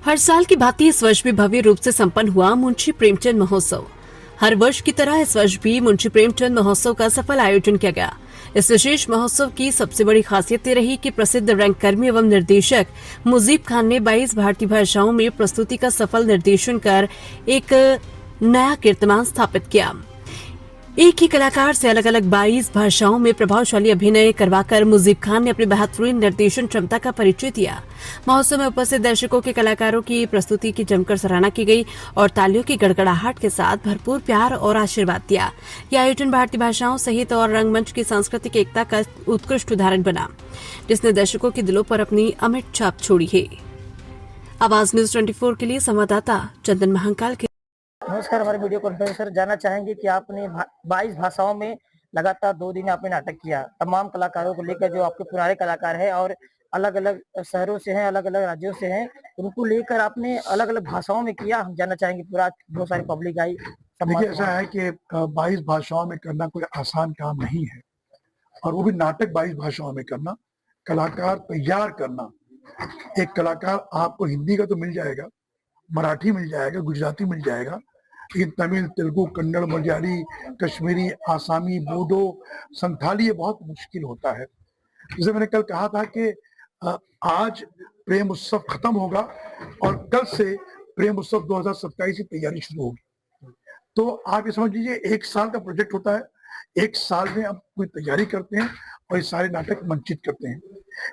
हर साल की भांति इस वर्ष भी भव्य रूप से संपन्न हुआ मुंशी प्रेमचंद महोत्सव। हर वर्ष की तरह इस वर्ष भी मुंशी प्रेमचंद महोत्सव का सफल आयोजन किया गया। इस विशेष महोत्सव की सबसे बड़ी खासियत ये रही कि प्रसिद्ध रंगकर्मी एवं निर्देशक मुजीब खान ने 22 भारतीय भाषाओं में प्रस्तुति का सफल निर्देशन कर एक नया कीर्तिमान स्थापित किया। एक ही कलाकार से अलग अलग 22 भाषाओं में प्रभावशाली अभिनय करवाकर मुजीब खान ने अपनी बेहतरीन निर्देशन क्षमता का परिचय दिया। महोत्सव में उपस्थित दर्शकों के कलाकारों की प्रस्तुति की जमकर सराहना की गई और तालियों की गड़गड़ाहट के साथ भरपूर प्यार और आशीर्वाद दिया। यह आयोजन भारतीय भाषाओं सहित और रंगमंच की सांस्कृतिक एकता का उत्कृष्ट उदाहरण बना, जिसने दर्शकों के दिलों पर अपनी अमिट छाप छोड़ी है। आवाज न्यूज 24 के लिए संवाददाता चंदन महाकाल के। नमस्कार, हमारे वीडियो कॉन्फ्रेंसर जानना चाहेंगे कि आपने 22 भाषाओं में लगातार 2 दिन आपने नाटक किया। तमाम कलाकारों को लेकर जो आपके पुराने कलाकार हैं और अलग-अलग शहरों से हैं, अलग-अलग राज्यों से हैं, उनको लेकर आपने अलग-अलग भाषाओं में किया। हम जानना चाहेंगे, पूरा बहुत सारी पब्लिक आई। देखिए, ऐसा है कि 22 भाषाओं में करना कोई आसान काम नहीं है, और वो भी नाटक 22 भाषाओं में करना, कलाकार तैयार करना। एक कलाकार आपको हिंदी का तो मिल जाएगा, मराठी मिल जाएगा, गुजराती मिल जाएगा, लेकिन तमिल, तेलुगु, कन्नड़, मलयाली, कश्मीरी, आसामी, बोडो, संथाली ये बहुत मुश्किल होता है। जैसे मैंने कल कहा था कि आज प्रेम उत्सव खत्म होगा और कल से प्रेम उत्सव 2027 की तैयारी शुरू होगी। तो आप ये समझ लीजिए 1 साल का प्रोजेक्ट होता है। 1 साल में हम पूरी तैयारी करते हैं और ये सारे नाटक मंचित करते हैं।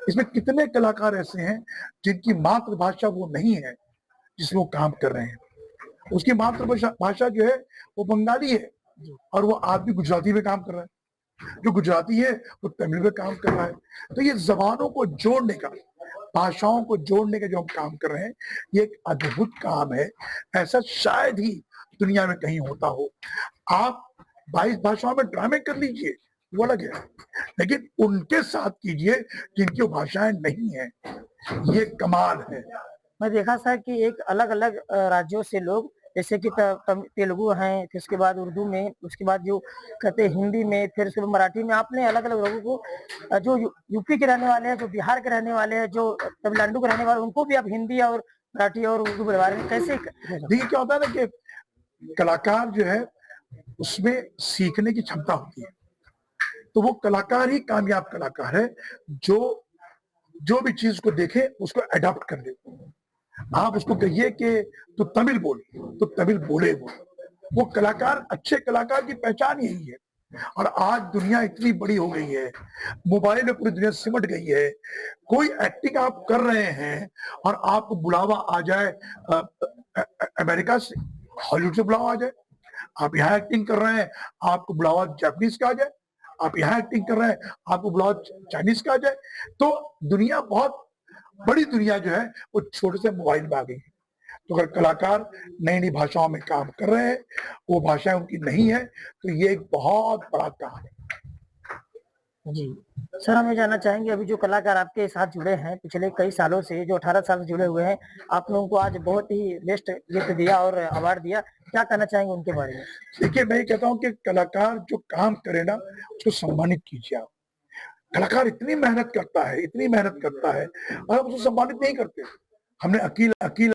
इसमें कितने कलाकार ऐसे हैं जिनकी मातृभाषा वो नहीं है जिसमें वो काम कर रहे हैं। उसकी मातृभाषा जो है वो बंगाली है और वो आदमी गुजराती में काम कर रहा है। जो गुजराती है वो तमिल में काम कर रहा है। तो ये ज़बानों को जोड़ने का, भाषाओं को जोड़ने का जो हम काम कर रहे हैं, ये एक अद्भुत काम है। ऐसा शायद ही दुनिया में कहीं होता हो। आप 22 भाषाओं में ड्रामे कर लीजिए, वो अलग है, लेकिन उनके साथ कीजिए जिनकी वो भाषाएं नहीं है। ये कमाल है। मैं देखा था कि एक अलग-अलग राज्यों से लोग, जैसे कि तेलुगु हैं, फिर उसके बाद उर्दू में, उसके बाद जो कहते हैं हिंदी में, फिर उसके बाद मराठी में। आपने अलग-अलग लोगों को जो यूपी के रहने वाले हैं, जो बिहार के रहने वाले हैं, जो तमिलनाडु के रहने वाले हैं, उनको भी आप हिंदी और मराठी और उर्दू बोलवा रहे हैं। कैसे? देखिए, क्या होता है ना कि कलाकार जो है उसमें सीखने की क्षमता होती है। तो वो कलाकार ही कामयाब कलाकार है जो भी चीज को देखे उसको अडॉप्ट कर ले। आप उसको कहिए कि तू तमिल बोल, तो तमिल बोले वो कलाकार, अच्छे कलाकार की पहचान यही है। और आज दुनिया इतनी बड़ी हो गई है, मोबाइल में पूरी दुनिया सिमट गई है। कोई एक्टिंग आप कर रहे हैं और आपको बुलावा आ जाए अमेरिका से, हॉलीवुड से बुलावा आ जाए। आप यहाँ एक्टिंग कर रहे हैं, आपको बुलावा जापानीज का आ जाए। आप यहाँ एक्टिंग कर रहे हैं, आपको बुलावा चाइनीज का आ जाए। तो दुनिया, बहुत बड़ी दुनिया जो है वो छोटे से मोबाइल में आ गई है। तो अगर कलाकार नई नई भाषाओं में काम कर रहे हैं, वो भाषाएं उनकी नहीं है, तो ये एक बहुत बड़ा काम है। जी। सर, हम ये जानना चाहेंगे, अभी जो कलाकार आपके साथ जुड़े हैं पिछले कई सालों से, जो 18 साल से जुड़े हुए हैं, आपने उनको आज बहुत ही बेस्ट गिफ्ट दिया और अवार्ड दिया। क्या कहना चाहेंगे उनके बारे में? देखिए, मैं ये कहता हूँ कि कलाकार जो काम करे ना, उसको सम्मानित कीजिए आप। कलाकार इतनी मेहनत करता है, इतनी मेहनत करता है और आप उसको सम्मानित नहीं करते। हमने अकील